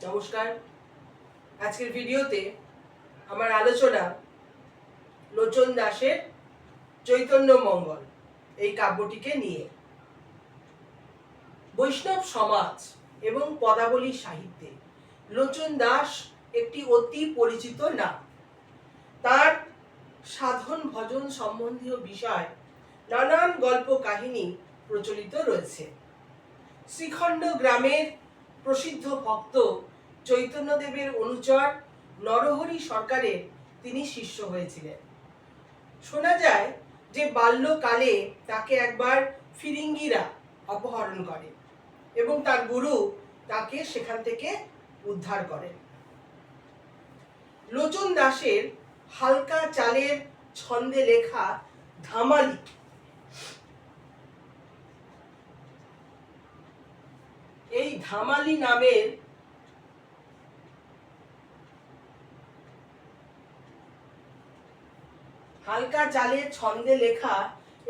নমস্কার। আজকের ভিডিওতে আমার আলোচনা লোচন দাসের চৈতন্য মঙ্গল এই কাব্যটিকে নিয়ে। বৈষ্ণব সমাজ এবং পদাবলী সাহিত্যে লোচন দাস একটি অতি পরিচিত নাম। তার সাধন ভজন সম্বন্ধীয় বিষয় নানান গল্প কাহিনী প্রচলিত রয়েছে। শ্রীখণ্ড গ্রামের প্রসিদ্ধ ভক্ত চৈতন্যদেবের অনুচর নরহরি সরকারের তিনি শিষ্য হয়েছিলেন। শোনা যায় যে বাল্যকালে তাকে একবার ফিরিঙ্গিরা অপহরণ করে এবং তার গুরু তাকে সেখান থেকে উদ্ধার করেন। লোচন দাসের হালকা চালের ছন্দে লেখা ধামালি এই ধামালি নামের হালকা চালের ছন্দে লেখা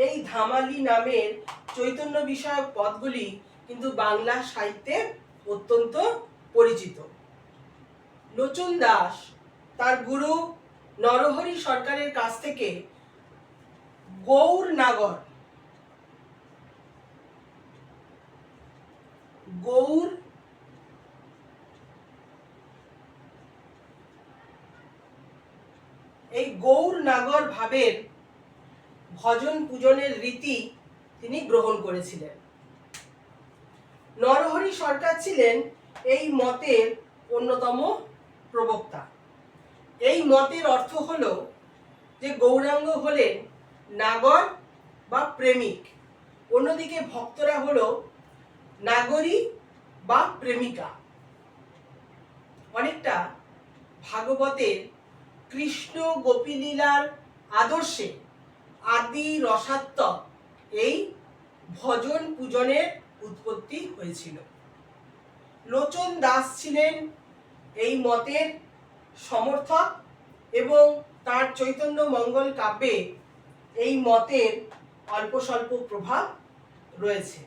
এই ধামালি নামের চৈতন্য বিষয়ক পদগুলি কিন্তু বাংলা সাহিত্যে অত্যন্ত পরিচিত। লোচন দাস তার গুরু নরহরি সরকারের কাছ থেকে গৌর নাগর ভাবের ভজন পূজনের রীতি তিনি গ্রহণ করেছিলেন। নরহরি সরকার ছিলেন এই মতের অন্যতম প্রবক্তা। এই মতের অর্থ হলো যে গৌরাঙ্গ হলেন নাগর বা প্রেমিক, অন্যদিকে ভক্তরা হলো নাগরী বা প্রেমিকা। অনেকটা ভাগবতের কৃষ্ণ গোপীলীলার আদর্শে আদি রসাত্মক এই ভজন পূজনের উৎপত্তি হয়েছিল। লোচন দাস ছিলেন এই মতের সমর্থক এবং তার চৈতন্য মঙ্গল কাব্যে এই মতের অল্প স্বল্প প্রভাব রয়েছে।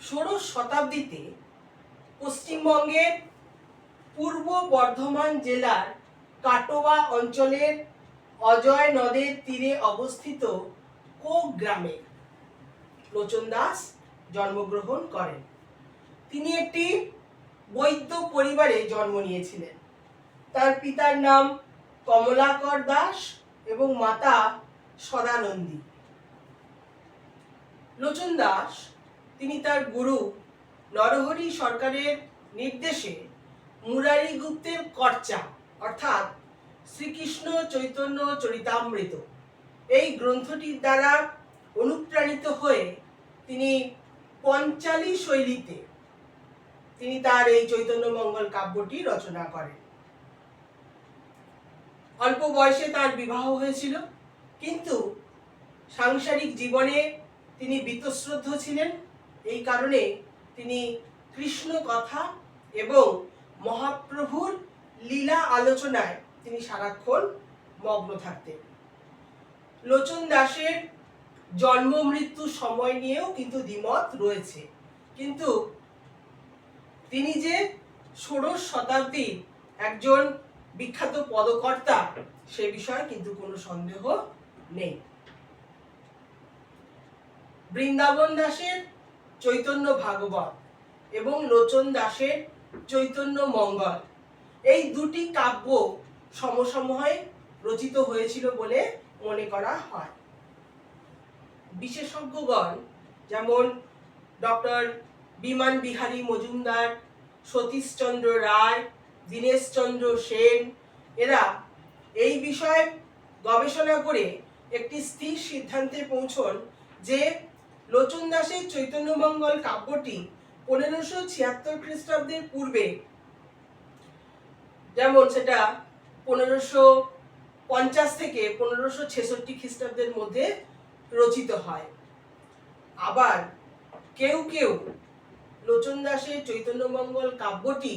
ষোড়শ শতাব্দীতে পশ্চিমবঙ্গের পূর্ব বর্ধমান জেলার কাটোয়া অঞ্চলের অজয় নদের তীরে অবস্থিত কোক গ্রামে লোচন দাস জন্মগ্রহণ করেন। তিনি একটি বৈদ্য পরিবারে জন্ম নিয়েছিলেন। তার পিতার নাম কমলাকর দাস এবং মাতা সদানন্দী। লোচন দাস তিনি তার গুরু নরহরি সরকারের নির্দেশে মুরারি গুপ্তের কর্চা অর্থাৎ শ্রীকৃষ্ণ চৈতন্য চরিতামৃত এই গ্রন্থটির দ্বারা অনুপ্রাণিত হয়ে তিনি পঞ্চালি শৈলীতে তিনি তার এই চৈতন্য মঙ্গল কাব্যটি রচনা করেন। অল্প বয়সে তার বিবাহ হয়েছিল, কিন্তু সাংসারিক জীবনে তিনি বীতশ্রদ্ধ ছিলেন। এই কারণে তিনি কৃষ্ণ কথা এবং মহাপ্রভুর লীলা আলোচনায় তিনি সারাক্ষণ মগ্ন থাকতেন। লোচন দাসের জন্ম মৃত্যু সময় নিয়েও কিন্তু দ্বিমত রয়েছে, কিন্তু তিনি যে ষোড়শ শতাব্দীর একজন বিখ্যাত পদকর্তা সে বিষয়ে কিন্তু কোনো সন্দেহ নেই। বৃন্দাবন দাসের চৈতন্য ভাগবত এবং লোচন দাসের চৈতন্য মঙ্গল এই দুটি কাব্য সমসময়ে রচিত হয়েছিল বলে মনে করা হয়। বিশেষজ্ঞগণ যেমন ডক্টর বিমান বিহারী মজুমদার, সতীশচন্দ্র রায়, দীনেশচন্দ্র সেন এরা এই বিষয়ে গবেষণা করে একটি স্থির সিদ্ধান্তে পৌঁছন যে লোচন দাসের চৈতন্য মঙ্গল কাব্যটি 1576 খ্রিস্টাব্দের পূর্বে, যেমন সেটা 1550 থেকে 1566 খ্রিস্টাব্দের মধ্যে রচিত হয়। আবার কেউ কেউ লোচন দাসের চৈতন্য মঙ্গল কাব্যটি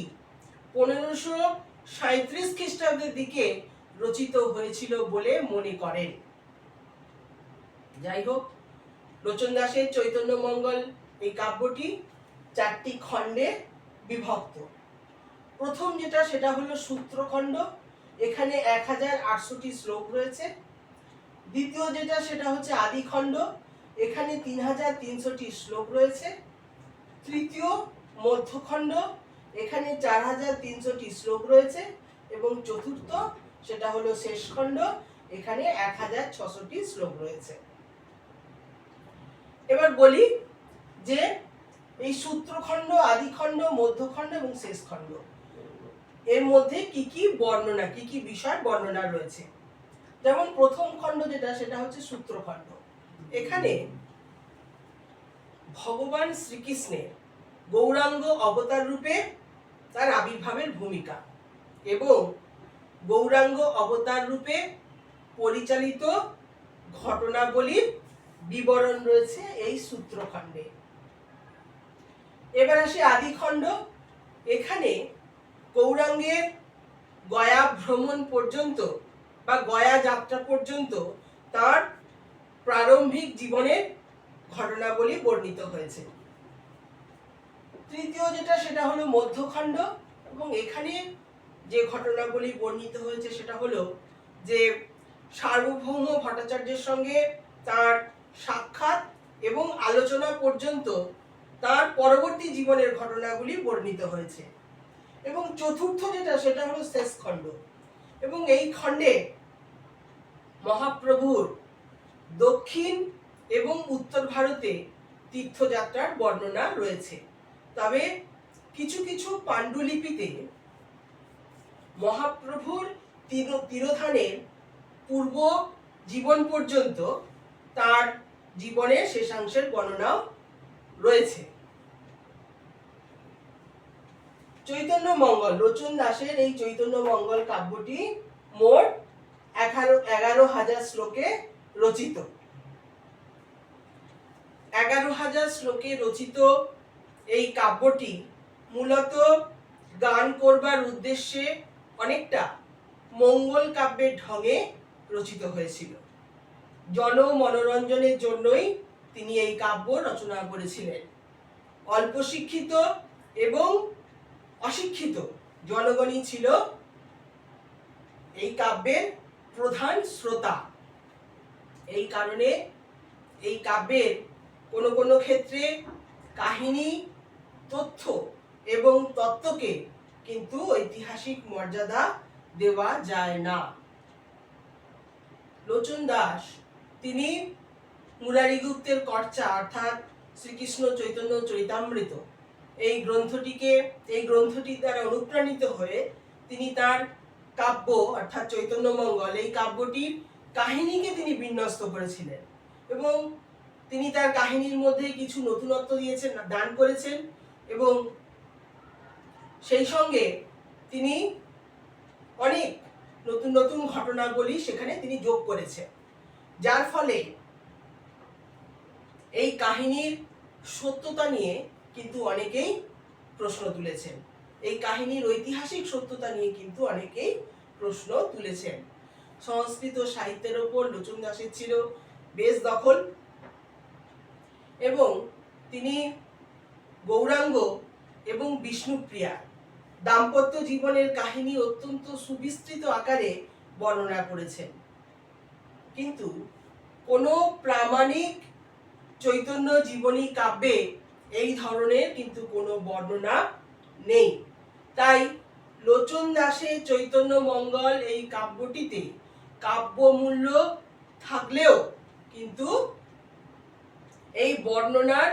1537 খ্রিস্টাব্দের দিকে রচিত হয়েছিল বলে মনে করেন। যাই হোক, লোচন দাসের চৈতন্য মঙ্গল এই কাব্যটি 4টি খণ্ডে বিভক্ত। প্রথম যেটা সেটা হলো সূত্রখণ্ড, এখানে 1008টি শ্লোক রয়েছে। দ্বিতীয় যেটা সেটা হচ্ছে আদিখণ্ড, এখানে 3300টি শ্লোক রয়েছে। তৃতীয় মধ্যখণ্ড, এখানে 4300টি শ্লোক রয়েছে। এবং চতুর্থ সেটা হলো শেষখণ্ড, এখানে 1600টি শ্লোক রয়েছে। এবার বলি যে এই সূত্রখণ্ড, আদিখণ্ড, মধ্যখণ্ড এবং শেষখণ্ড এর মধ্যে কি কি বর্ণনা, কি কি বিষয় বর্ণনা রয়েছে। যেমন প্রথম খণ্ড যেটা সেটা হচ্ছে সূত্রখণ্ড। এখানে ভগবান শ্রীকৃষ্ণের গৌরাঙ্গ অবতার রূপে তার আবির্ভাবের ভূমিকা এবং গৌরাঙ্গ অবতার রূপে পরিচালিত ঘটনাবলীর বিবরণ রয়েছে এই সূত্রখণ্ডে। এবার আসি আদিখণ্ড। এখানে গৌরাঙ্গের গয়া ভ্রমণ পর্যন্ত বা গয়া যাত্রা পর্যন্ত তার প্রারম্ভিক জীবনের ঘটনাবলী বর্ণিত হয়েছে। তৃতীয় যেটা সেটা হলো মধ্যখণ্ড, এবং এখানে যে ঘটনাবলী বর্ণিত হয়েছে সেটা হলো যে সার্বভৌম ভট্টাচার্যের সঙ্গে তার সাক্ষাৎ এবং আলোচনা পর্যন্ত তার পরবর্তী জীবনের ঘটনাগুলি বর্ণিত হয়েছে। এবং চতুর্থ যেটা সেটা হলো শেষখণ্ড, এবং এই খণ্ডে মহাপ্রভুর দক্ষিণ এবং উত্তর ভারতে তীর্থযাত্রার বর্ণনা রয়েছে। তবে কিছু কিছু পাণ্ডুলিপিতে মহাপ্রভুর তিরোধানের পূর্ব জীবন পর্যন্ত তার জীবনের শেষাংশের বর্ণনাও রয়েছে। চৈতন্য মঙ্গল, লোচন দাসের এই চৈতন্য মঙ্গল কাব্যটি মোট 11,000 শ্লোকে রচিত। 11,000 শ্লোকে রচিত এই কাব্যটি মূলত গান করবার উদ্দেশ্যে অনেকটা মঙ্গল কাব্যের ঢঙে রচিত হয়েছিল। জন মনোরঞ্জনের জন্যই তিনি এই কাব্য রচনা করেছিলেন। অল্প শিক্ষিত এবং অশিক্ষিত জনগণই ছিল এই কাব্যের প্রধান শ্রোতা। এই কারণে এই কাব্যের কোনো কোনো ক্ষেত্রে কাহিনী, তথ্য এবং তত্ত্বকে কিন্তু ঐতিহাসিক মর্যাদা দেওয়া যায় না। লোচন দাস তিনি মুরারি গুপ্তের কর্চা অর্থাৎ শ্রীকৃষ্ণ চৈতন্য চরিতামৃত এই গ্রন্থটির দ্বারা অনুপ্রাণিত হয়ে তিনি তার কাব্য অর্থাৎ চৈতন্য মঙ্গল এই কাব্যটির কাহিনীকে তিনি বিন্যস্ত করেছিলেন এবং তিনি তার কাহিনীর মধ্যে কিছু নতুনত্ব দিয়েছেন, দান করেছেন এবং সেই সঙ্গে তিনি অনেক নতুন নতুন ঘটনাবলী সেখানে তিনি যোগ করেছেন, যার ফলে এই কাহিনীর সত্যতা নিয়ে কিন্তু অনেকেই প্রশ্ন তুলেছেন। এই কাহিনীর ঐতিহাসিক সত্যতা নিয়ে কিন্তু অনেকেই প্রশ্ন তুলেছেন। সংস্কৃত সাহিত্যের ওপর লোচন দাসের ছিল বেশ দখল এবং তিনি গৌরাঙ্গ এবং বিষ্ণুপ্রিয়া দাম্পত্য জীবনের কাহিনী অত্যন্ত সুবিস্তৃত আকারে বর্ণনা করেছেন। কিন্তু কোনো প্রামাণিক চৈতন্য জীবনী কাব্যে এই ধরনের কিন্তু কোনো বর্ণনা নেই। তাই লোচন দাসের চৈতন্য মঙ্গল এই কাব্যটিতে কাব্যমূল্য থাকলেও কিন্তু এই বর্ণনার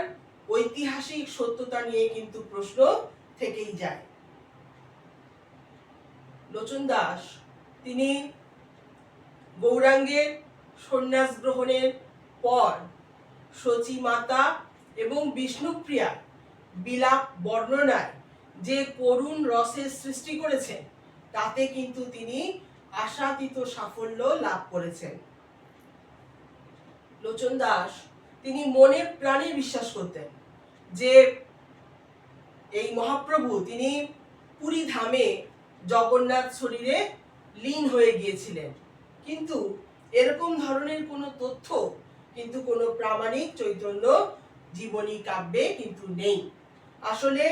ঐতিহাসিক সত্যতা নিয়ে কিন্তু প্রশ্ন থেকেই যায়। লোচন দাস তিনি গৌরাঙ্গের সন্ন্যাস গ্রহণের পর সচী মাতা এবং বিষ্ণুপ্রিয়া বিলাপ বর্ণনায় যে করুণ রসের সৃষ্টি করেছেন তাতে কিন্তু তিনি আশাতীত সাফল্য লাভ করেছেন। লোচন দাস তিনি মনে প্রাণে বিশ্বাস করতেন যে এই মহাপ্রভু তিনি পুরী ধামে জগন্নাথ শরীরে লীন হয়ে গিয়েছিলেন, কিন্তু এরকম ধরনের কোনো তথ্য কিন্তু কোনো প্রামাণিক চৈতন্য জীবনী কাব্যে কিন্তু নেই। আসলে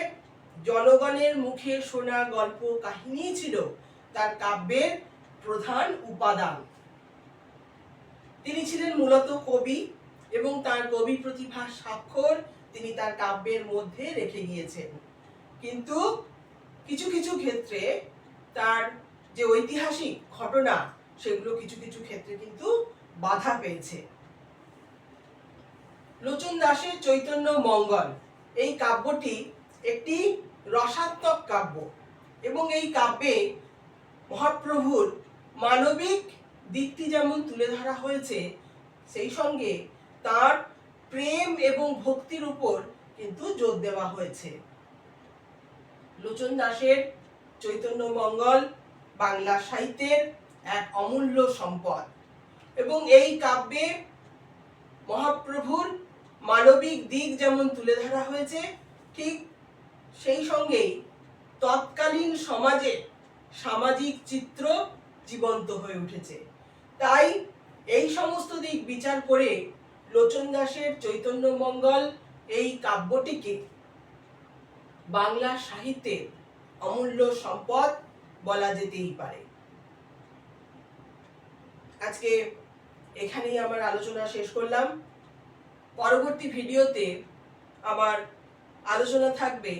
জনগণের মুখে শোনা গল্প কাহিনী ছিল তার কাব্যের প্রধান উপাদান। তিনি ছিলেন মূলত কবি এবং তার কবি প্রতিভার স্বাক্ষর তিনি তার কাব্যের মধ্যে রেখে গিয়েছেন। কিন্তু কিছু কিছু ক্ষেত্রে তার যে ঐতিহাসিক ঘটনা সেগুলো কিছু কিছু ক্ষেত্রে কিন্তু বাধা পেয়েছে। লোচন দাসের চৈতন্য মঙ্গল এই কাব্যটি একটি রসাত্মক কাব্য এবং এই কাব্যে মহাপ্রভুর মানবিক দিকটি যেমন তুলে ধরা হয়েছে, সেই সঙ্গে তার প্রেম এবং ভক্তির উপর কিন্তু জোর দেওয়া হয়েছে। লোচন দাসের চৈতন্য মঙ্গল বাংলা সাহিত্যের এক অমূল্য সম্পদ এবং এই কাব্যে মহাপ্রভুর মানবিক দিক যেমন তুলে ধরা হয়েছে, ঠিক সেই সঙ্গেই তৎকালীন সমাজে সামাজিক চিত্র জীবন্ত হয়ে উঠেছে। তাই এই সমস্ত দিক বিচার করে লোচন দাসের চৈতন্য মঙ্গল এই কাব্যটিকে বাংলা সাহিত্যের অমূল্য সম্পদ বলা যেতেই পারে। আজকে এখানেই আমার আলোচনা শেষ করলাম। পরবর্তী ভিডিওতে আমার আলোচনা থাকবে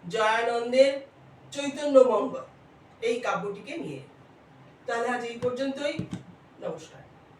জয়ানন্দের চৈতন্য মঙ্গল এই কাব্যটিকে নিয়ে। তাহলে আজ এই পর্যন্তই। নমস্কার।